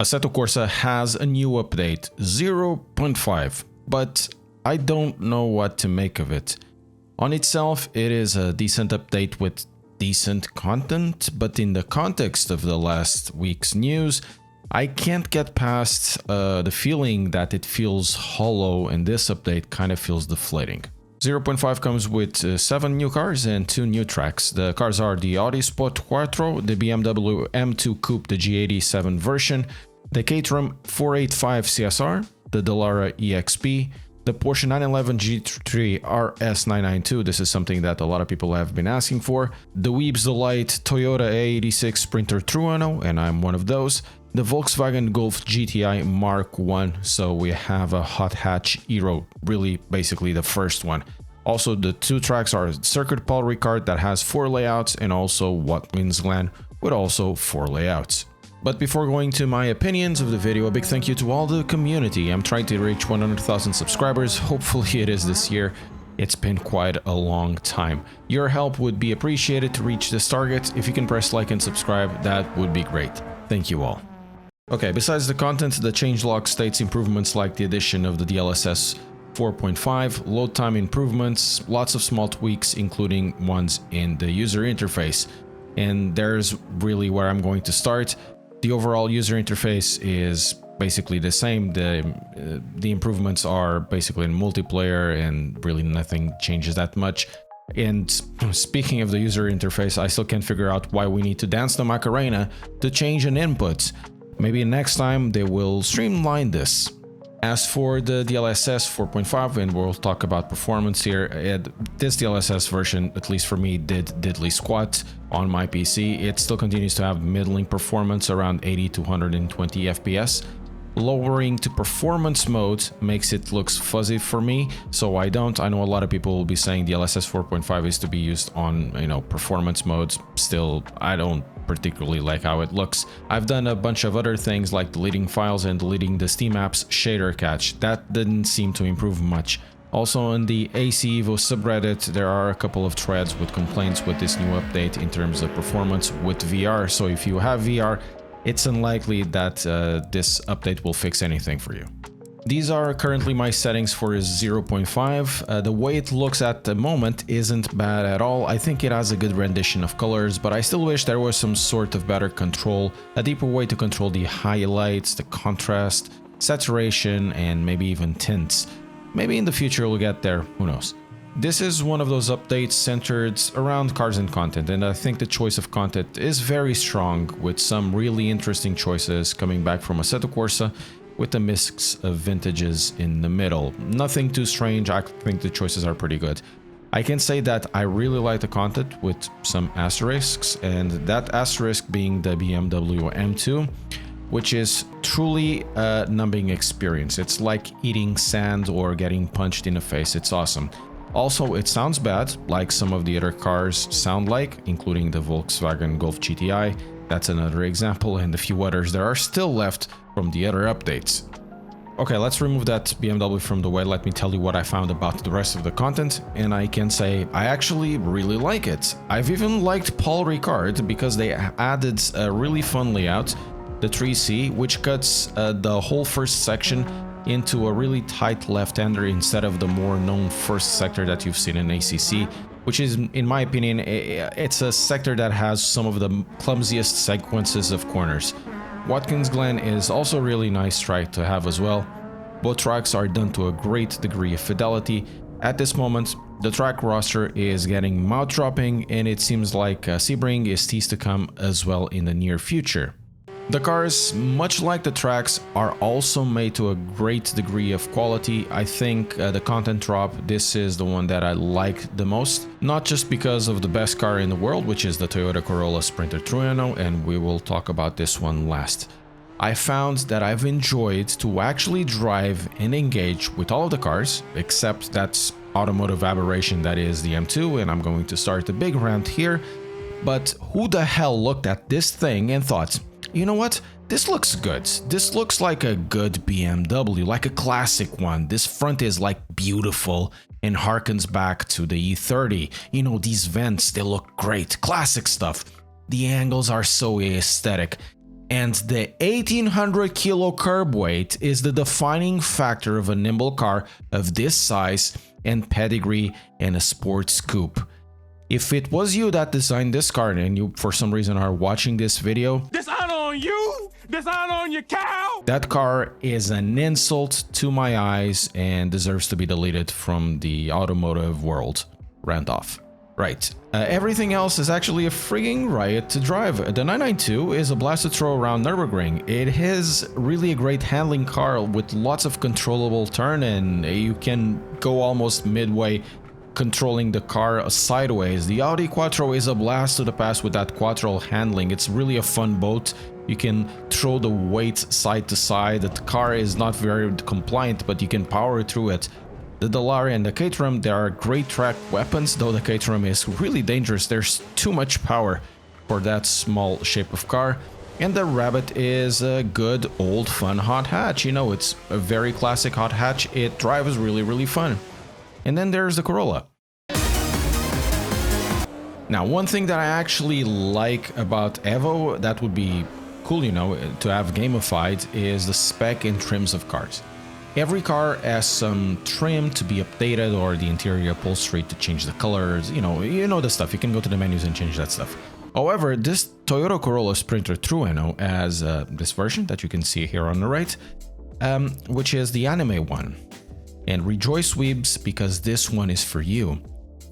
Assetto Corsa has a new update, 0.5, but I don't know what to make of it. On itself, it is a decent update with decent content, but in the context of the last week's news, I can't get past the feeling that it feels hollow, and this update kind of feels deflating. 0.5 comes with 7 new cars and 2 new tracks. The cars are the Audi Sport Quattro, the BMW M2 Coupe, the G87 version, the Caterham 485 CSR, the Dallara EXP, the Porsche 911 GT3 RS992, this is something that a lot of people have been asking for, the Weeb's Delight Toyota A86 Sprinter Trueno, and I'm one of those, the Volkswagen Golf GTI Mark I, so we have a hot hatch Eero, really basically the first one. Also, the 2 tracks are Circuit Paul Ricard that has 4 layouts, and also Watkins Glen with also 4 layouts. But before going to my opinions of the video, a big thank you to all the community. I'm trying to reach 100,000 subscribers, hopefully it is this year. It's been quite a long time. Your help would be appreciated to reach this target. If you can press like and subscribe, that would be great. Thank you all. Okay, besides the content, the changelog states improvements like the addition of the DLSS 4.5, load time improvements, lots of small tweaks, including ones in the user interface. And there's really where I'm going to start. The overall user interface is basically the same. The improvements are basically in multiplayer, and really nothing changes that much. And speaking of the user interface, I still can't figure out why we need to dance the Macarena to change an input. Maybe next time they will streamline this. As for the DLSS 4.5, and we'll talk about performance here, this DLSS version, at least for me, did diddly squat on my PC. It still continues to have middling performance around 80 to 120 FPS. Lowering to performance mode makes it looks fuzzy for me, so I don't. I know a lot of people will be saying DLSS 4.5 is to be used on, performance modes. Still, I don't particularly like how it looks. I've done a bunch of other things like deleting files and deleting the Steam apps shader cache. That didn't seem to improve much. Also on the AC EVO subreddit, there are a couple of threads with complaints with this new update in terms of performance with VR. So if you have VR, it's unlikely that this update will fix anything for you. These are currently my settings for 0.5. The way it looks at the moment isn't bad at all. I think it has a good rendition of colors, but I still wish there was some sort of better control, a deeper way to control the highlights, the contrast, saturation, and maybe even tints. Maybe in the future we'll get there, who knows. This is one of those updates centered around cars and content, and I think the choice of content is very strong, with some really interesting choices coming back from Assetto Corsa, with a mix of vintages in the middle. Nothing too strange, I think the choices are pretty good. I can say that I really like the content with some asterisks, and that asterisk being the BMW M2, which is truly a numbing experience. It's like eating sand or getting punched in the face. It's awesome. Also, it sounds bad, like some of the other cars sound like, including the Volkswagen Golf GTI. That's another example, and a few others that are still left from the other updates. Okay, let's remove that BMW from the way. Let me tell you what I found about the rest of the content, and I can say I actually really like it. I've even liked Paul Ricard because they added a really fun layout, the 3C, which cuts the whole first section into a really tight left-hander instead of the more known first sector that you've seen in ACC, which is, in my opinion, it's a sector that has some of the clumsiest sequences of corners. Watkins Glen is also a really nice track to have as well. Both tracks are done to a great degree of fidelity. At this moment, the track roster is getting mouth-dropping, and it seems like Sebring is teased to come as well in the near future. The cars, much like the tracks, are also made to a great degree of quality. I think the content drop, this is the one that I like the most, not just because of the best car in the world, which is the Toyota Corolla Sprinter Trueno, and we will talk about this one last. I found that I've enjoyed to actually drive and engage with all of the cars, except that automotive aberration that is the M2, and I'm going to start a big rant here. But who the hell looked at this thing and thought, you know what? This looks good. This looks like a good BMW, like a classic one. This front is like beautiful and harkens back to the E30. You know, these vents, they look great. Classic stuff. The angles are so aesthetic. And the 1800 kilo curb weight is the defining factor of a nimble car of this size and pedigree and a sports coupe. If it was you that designed this car and you for some reason are watching this video, dishonor on you, dishonor on your cow. That car is an insult to my eyes and deserves to be deleted from the automotive world. Rant off. Right. Everything else is actually a frigging riot to drive. The 992 is a blast to throw around Nürburgring. It is really a great handling car with lots of controllable turn, and you can go almost midway controlling the car sideways. The Audi Quattro is a blast to the past with that Quattro handling. It's really a fun boat. You can throw the weight side to side. The car is not very compliant, but you can power through it. The Dallara and the Caterham, they are great track weapons, though the Caterham is really dangerous. There's too much power for that small shape of car. And the Rabbit is a good old fun hot hatch. You know, it's a very classic hot hatch. It drives really fun. And then there's the Corolla. Now, one thing that I actually like about Evo that would be cool, you know, to have gamified is the spec and trims of cars. Every car has some trim to be updated or the interior upholstery to change the colors, you know the stuff. You can go to the menus and change that stuff. However, this Toyota Corolla Sprinter Trueno has this version that you can see here on the right, which is the anime one. And rejoice, weebs, because this one is for you.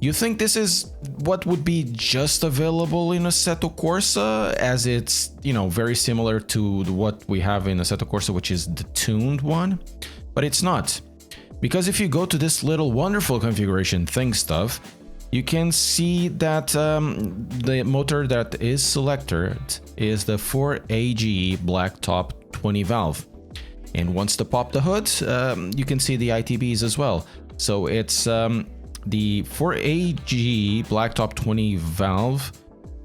You think this is what would be just available in Assetto Corsa, as it's, you know, very similar to what we have in Assetto Corsa, which is the tuned one? But it's not. Because if you go to this little wonderful configuration thing stuff, you can see that the motor that is selected is the 4AGE black top 20 valve. And once to pop the hood, you can see the ITBs as well. So it's the 4AG blacktop 20 valve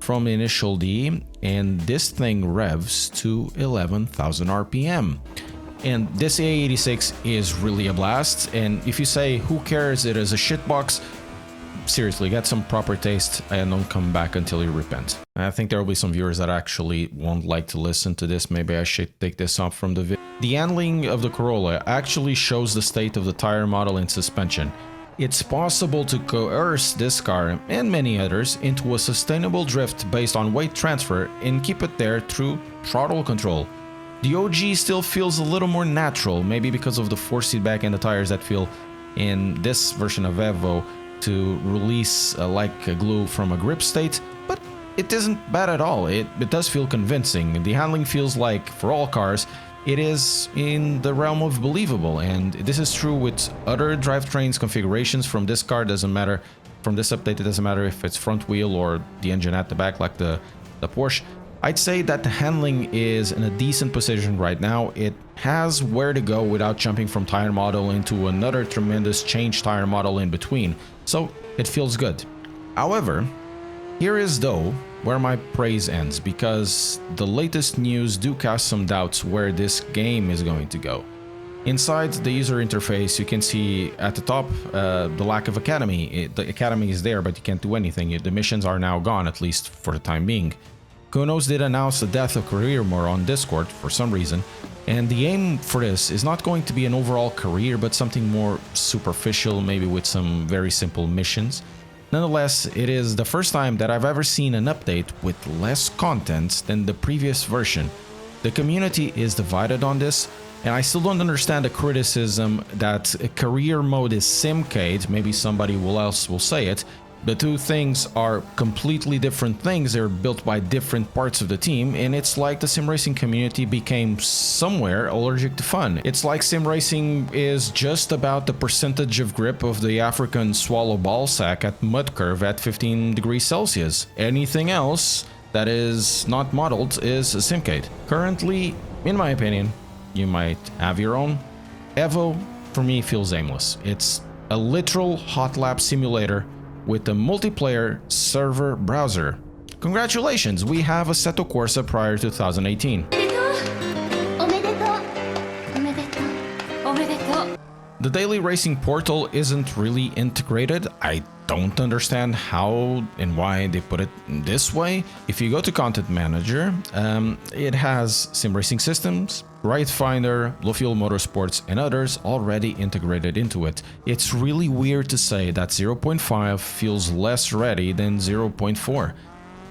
from initial D, and this thing revs to 11,000 RPM. And this A86 is really a blast, and if you say who cares, it is a shitbox, seriously, get some proper taste and don't come back until you repent. I think there will be some viewers that actually won't like to listen to this. Maybe I should take this off from the video. The handling of the Corolla actually shows the state of the tire model and suspension. It's possible to coerce this car and many others into a sustainable drift based on weight transfer and keep it there through throttle control. The OG still feels a little more natural, maybe because of the force feedback and the tires that feel in this version of Evo to release like a glue from a grip state, but it isn't bad at all. It does feel convincing. The handling feels like, for all cars, it is in the realm of believable, and this is true with other drivetrains configurations from this car. Doesn't matter, from this update, it doesn't matter if it's front wheel or the engine at the back like the Porsche. I'd say that the handling is in a decent position right now. It has where to go without jumping from tire model into another tremendous change tire model in between, so it feels good. However, here is though where my praise ends, because the latest news do cast some doubts where this game is going to go. Inside the user interface, you can see at the top the lack of academy. The academy is there, but you can't do anything. The missions are now gone, at least for the time being. Kunos did announce the death of career mode on Discord for some reason, and the aim for this is not going to be an overall career, but something more superficial, maybe with some very simple missions. Nonetheless, it is the first time that I've ever seen an update with less content than the previous version. The community is divided on this, and I still don't understand the criticism that career mode is simcade. Maybe somebody else will say it. The two things are completely different things. They're built by different parts of the team, and it's like the sim racing community became somewhere allergic to fun. It's like sim racing is just about the percentage of grip of the African swallow ball sack at mud curve at 15 degrees Celsius. Anything else that is not modeled is a simcade. Currently, in my opinion, you might have your own, Evo for me feels aimless. It's a literal hot lap simulator with a multiplayer server browser. Congratulations, we have Assetto Corsa prior to 2018. The daily racing portal isn't really integrated. I don't understand how and why they put it this way. If you go to Content Manager, it has sim racing systems, Ride Finder, Low Fuel Motorsports, and others already integrated into it. It's really weird to say that 0.5 feels less ready than 0.4.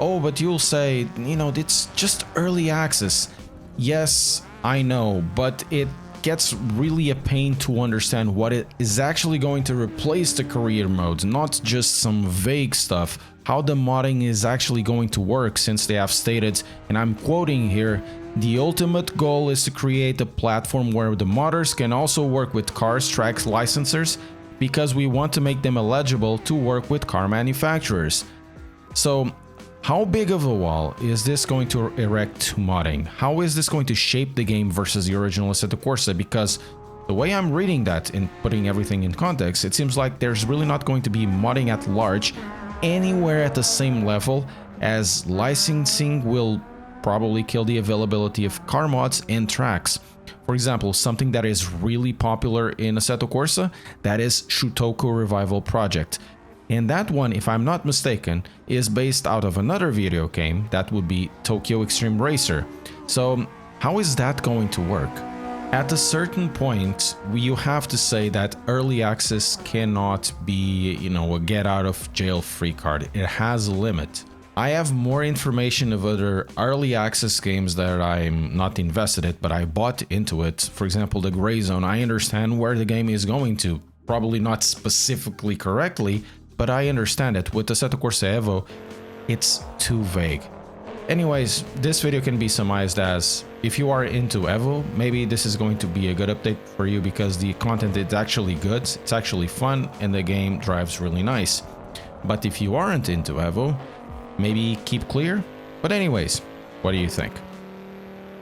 Oh, but you'll say, you know, it's just early access. Yes, I know, but it gets really a pain to understand what it is actually going to replace the career modes, not just some vague stuff. How the modding is actually going to work, since they have stated, and I'm quoting here, the ultimate goal is to create a platform where the modders can also work with cars, tracks, licensors, because we want to make them eligible to work with car manufacturers. So how big of a wall is this going to erect to modding? How is this going to shape the game versus the original Assetto Corsa? Because the way I'm reading that and putting everything in context, it seems like there's really not going to be modding at large anywhere at the same level, as licensing will probably kill the availability of car mods and tracks. For example, something that is really popular in Assetto Corsa, that is Shutoku Revival Project. And that one, if I'm not mistaken, is based out of another video game that would be Tokyo Extreme Racer. So how is that going to work? At a certain point, you have to say that early access cannot be, you know, a get out of jail free card. It has a limit. I have more information of other early access games that I'm not invested in, but I bought into it. For example, the Gray Zone, I understand where the game is going to. Probably not specifically correctly, but I understand it. With Assetto Corsa EVO, it's too vague. Anyways, this video can be summarized as, if you are into EVO, maybe this is going to be a good update for you, because the content is actually good, it's actually fun, and the game drives really nice. But if you aren't into EVO, maybe keep clear. But anyways, what do you think?